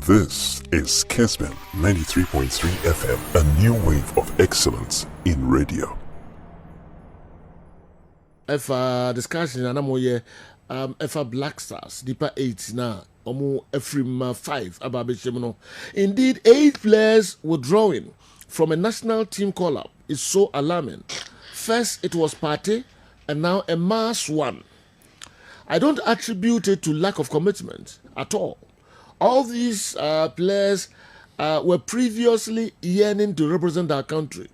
This is Kessben 93.3 FM, a new wave of excellence in radio. If discussion and if Black Stars deeper 8 now, Ephraim 5 about indeed 8 players withdrawing from a national team call-up is so alarming. First it was party and now a mass one. I don't attribute it to lack of commitment at all. All these players were previously yearning to represent our country.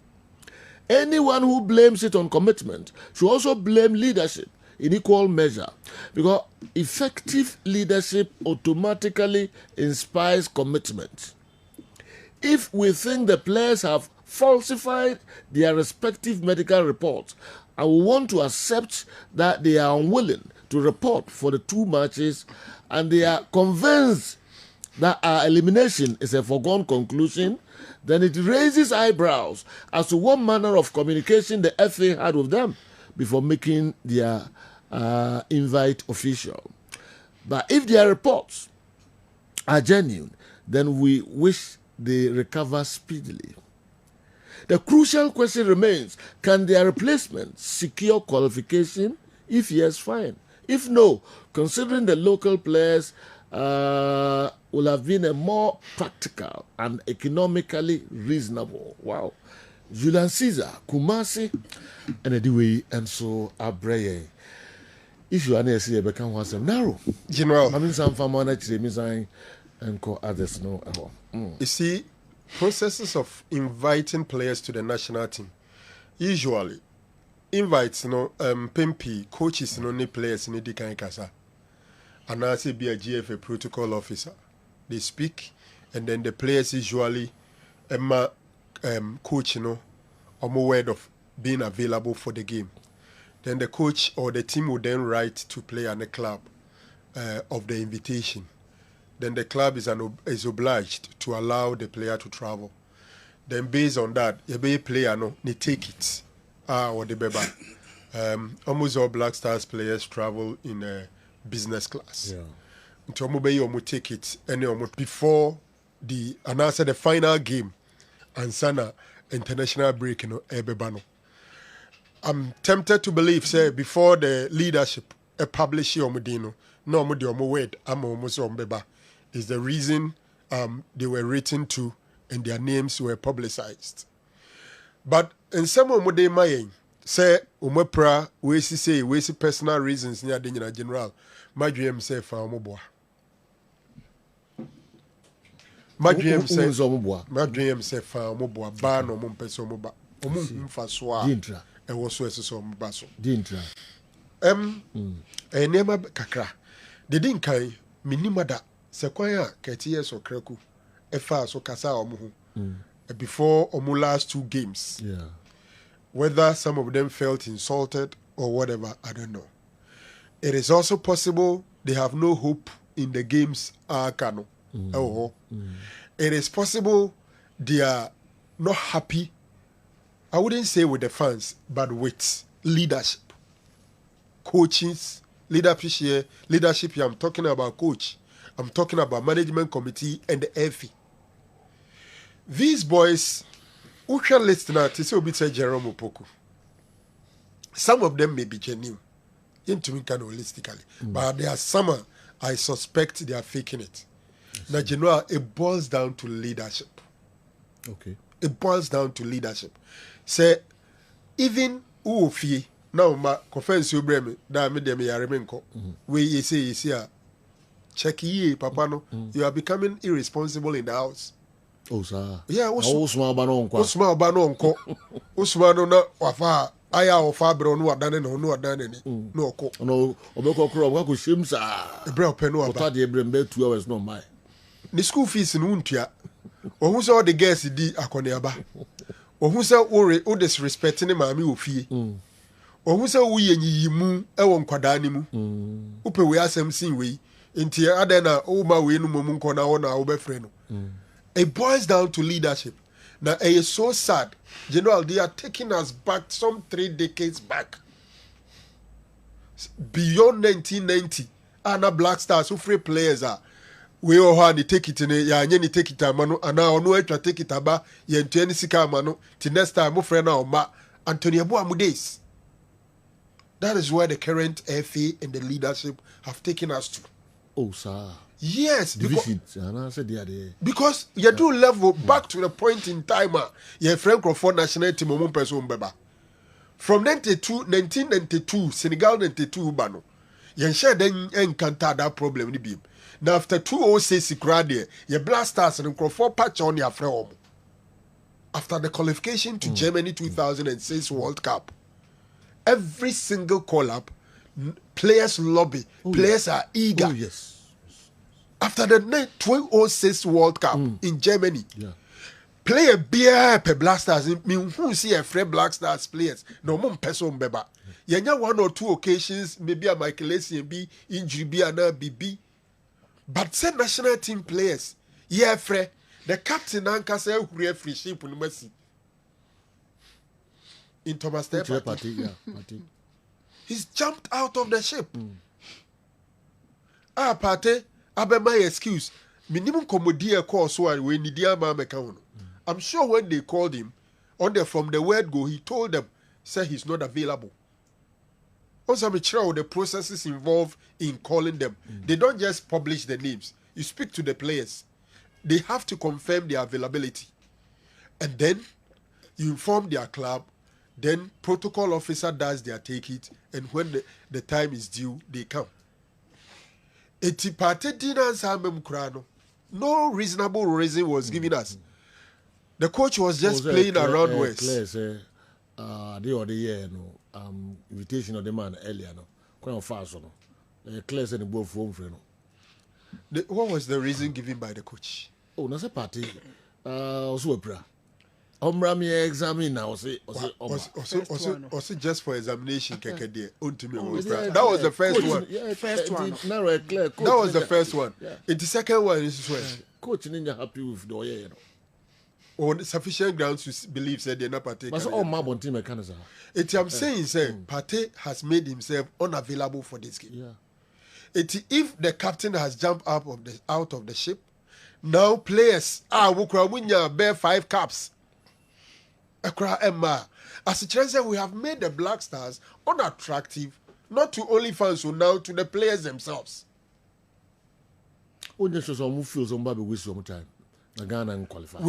Anyone who blames it on commitment should also blame leadership in equal measure, because effective leadership automatically inspires commitment. If we think the players have falsified their respective medical reports and we want to accept that they are unwilling to report for the 2 matches and they are convinced that our elimination is a foregone conclusion, then it raises eyebrows as to what manner of communication the FA had with them before making their invite official. But if their reports are genuine, then we wish they recover speedily. The crucial question remains, can their replacement secure qualification? If yes, fine. If no, considering the local players will have been a more practical and economically reasonable. Wow. Julian Caesar, Kumasi, and Ediwe, and so Abreye. If you are near see, become once narrow. General, I mean, some farmer actually mean and call others no. You see, processes of inviting players to the national team, usually invites PMP coaches no players in the kind kasa. And I say be a GFA protocol officer. They speak, and then the players usually coach or more word of being available for the game. Then the coach or the team will then write to player and the club of the invitation. Then the club is obliged to allow the player to travel. Then based on that, the player they take it. Or the beba. Almost all Black Stars players travel in business class. Yeah. Until you take it before the announce the final game and sana international break ebebano. I'm tempted to believe say before the leadership publish your modino no mudi omo word beba is the reason they were written to and their names were publicized. But in some of them maying say umepra we say personal reasons near the general my dream say for omoboa. My dream say for omoboa ban or mumpeso moba faswa and was so so basso. Dintra. A name kakra. The dinkai minimada sequoia 30 years or kreku a fast or kasa omu before omu last 2 games. Yeah. Whether some of them felt insulted or whatever, I don't know. It is also possible they have no hope in the games Kano. It is possible they are not happy, I wouldn't say with the fans, but with leadership. Coaches, leadership here, I'm talking about coach. I'm talking about management committee and the FA. These boys, who can listen to this will be Jerome Opoku. Some of them may be genuine, into me kind of holistically, but there are some I suspect they are faking it. Now, general, it boils down to leadership. Okay. It boils down to leadership. Say, even Uofi, now my conference you bring me, that me dem yaremenko. We you say, check ye, papa no, you are becoming irresponsible in the house. Oh, sir. Yeah, Usman Banonko. Usman no wafa aya ofa bro no adane no adane ni no ko. No, obeko kro obeko shimsa. Ebra openo aba. Ota de brembe 2 hours no mai. Ni school fees no ntua. Ohun say all the girls di akone aba. Ohun say o disrespecting maami ofie. Ohun say wo yenyiyimu e wo nkwada ni mu. Upe we asem sin we. Nti ade na o ma we no mum nko na wo na wo be frɛ no. It boils down to leadership. Now, it is so sad. General, they are taking us back some 3 decades back. Beyond 1990, Black Stars, who free players are. we all had the take it in a ya any take it a mano and now no extra take it aba ye into any sika mano till next time my friend now ma Antonio Boamudes. That is where the current FA and the leadership have taken us to. Oh, sir. Yes, because you do level back to the point in time. Your Frank Crawford national team from 1992, Senegal 92 bano. You share then encounter that problem ni bim. Now after 2006 Sikrade, your Blasters and Crawford patch on your frame. After the qualification to Germany 2006 World Cup, every single call-up, players lobby, players are eager. Oh, yes. After the 2006 World Cup in Germany, player beer per Blasters, mean who see a Fred Blasters players, no more person beba. Yanya 1 or 2 occasions, maybe a Michael Essien be injury be an BB. But say national team players, yeah, Fred, the captain Anka say who free ship on Messi. In Thomas Partey. He's jumped out of the ship. Partey, abe my excuse. Minimum commodia course when Nidia Mamekano. I'm sure when they called him, from the word go, he told them, say he's not available. Also, I'm sure the processes involved in calling them. They don't just publish the names. You speak to the players. They have to confirm their availability. And then you inform their club. Then protocol officer does their take it. And when the time is due, they come. No reasonable reason was given us. The coach was just playing around West. Claire say, the other year, invitation of the man earlier, quite fast, Claire said, "Go for home." What was the reason given by the coach? Oh, that's a party. Also a prayer. Me examine now. Also just for examination, That was the first one. That was the first one. In the second one is where coach Ninja happy with the on sufficient grounds to believe said they're not partaking. But all my team mechanism. I'm saying, Partey has made himself unavailable for this game. If the captain has jumped out of the ship, now players bear 5 caps. As a chance, we have made the Black Stars unattractive, not to only fans, so now to the players themselves. We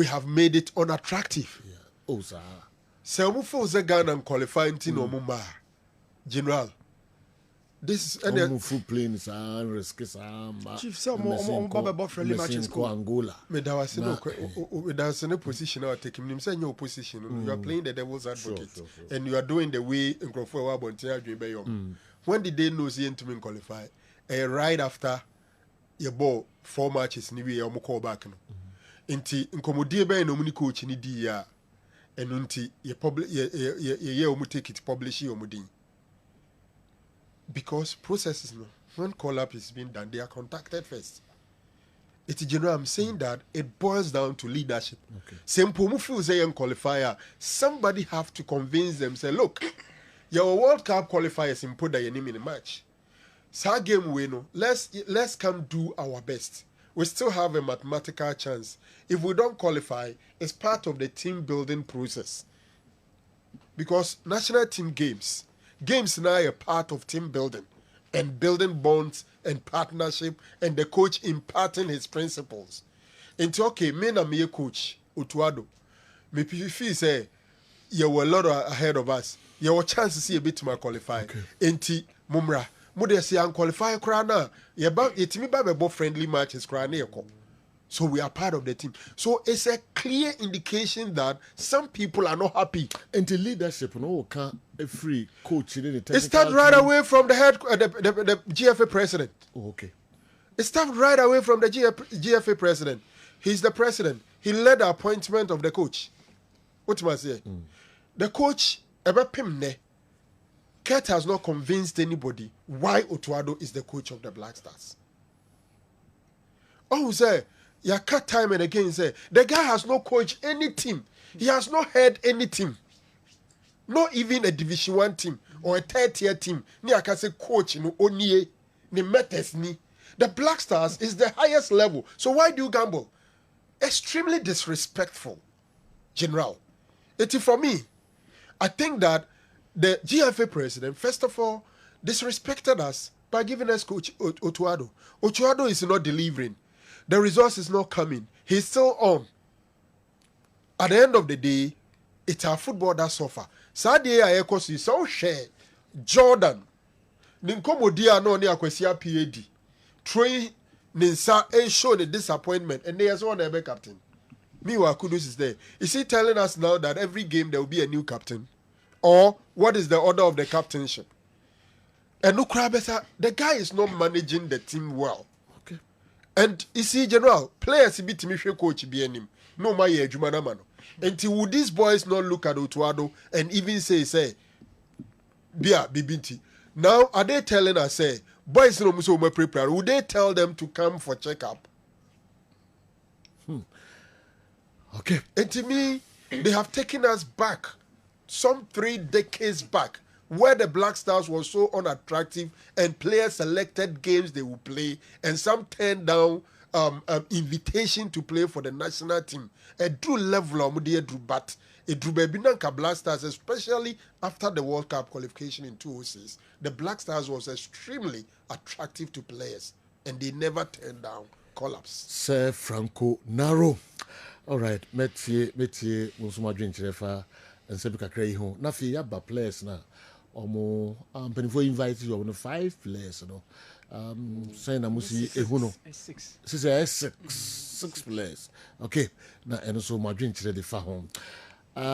have made it unattractive. Oh, sir. So, we Ghana and qualifying General. This is full planes and risks. Chief, some friendly matches. Angola. That's no position. I take him. Say your position. You are playing the devil's advocate, and you are doing the way in Crawford. When did they know the to qualify? Right after your ball 4 matches, ni we call back. Inti nkomodie ben no muni coach ni di ya enu nti ye publish ye omu take it publish ye omu din. Because processes no, when call-up is being done, they are contacted first. It's general. I'm saying that it boils down to leadership. Simple qualifier. Somebody have to convince them. Say, look, your World Cup qualifiers input that your name in the match. Sa game we know. Let's come do our best. We still have a mathematical chance. If we don't qualify, it's part of the team building process. Because national team games now are part of team building and building bonds and partnership and the coach imparting his principles. And okay, me na me coach Utuado. Me feel say you were a lot ahead of us. You were chance to see a bit to qualify. Enti mumra. Mode say unqualified crana. It's me by friendly matches crana. So we are part of the team. So it's a clear indication that some people are not happy. And the leadership, can't a free coach in it starts right away from the the GFA president. Oh, okay. It starts right away from the GFA president. He's the president. He led the appointment of the coach. What must I say? The coach, Kurt has not convinced anybody why Otuado is the coach of the Black Stars. Oh, say, you cut time and again say, the guy has not coached any team. He has not had any team. Not even a Division 1 team or a third tier team. Ni akase coach no onye ni metes ni. The Black Stars is the highest level. So why do you gamble? Extremely disrespectful, General. It's for me. I think that the GFA president, first of all, disrespected us by giving us Coach Otuado. Otuado is not delivering. The results is not coming. He's still on. At the end of the day, it's our football that suffer. Saturday I echo so share Jordan. Ninkomodia no ni akwesia PAD. Train Ninsa and show the disappointment, and there's one ever captain. Meanwhile, Kudus is there. Is he telling us now that every game there will be a new captain? Or what is the order of the captainship? And look, the guy is not managing the team well. Okay. And you see, General, players be Timisha coach be him. No, my Jumana mano. Until would these boys not look at Otuado and even say, Bia, Bibinti. Now, are they telling us, say, boys no muso me prepare? Would they tell them to come for checkup? Okay. And to me, they have taken us back, some 3 decades back, where the Black Stars was so unattractive and players selected games they would play, and some turned down invitation to play for the national team. A true level of drew, but a drew baby Black Stars, especially after the World Cup qualification in 2006, the Black Stars was extremely attractive to players, and they never turned down collapse. Sir Franco Naro. All right, metie musuma dwen chirefa ensebi kakra yi ho. Na fi yaba players na omo penifo invite you on 5 players no. Say na musi ehu no. 6 players. Okay. Na eno so ma dwen chire de fa ho.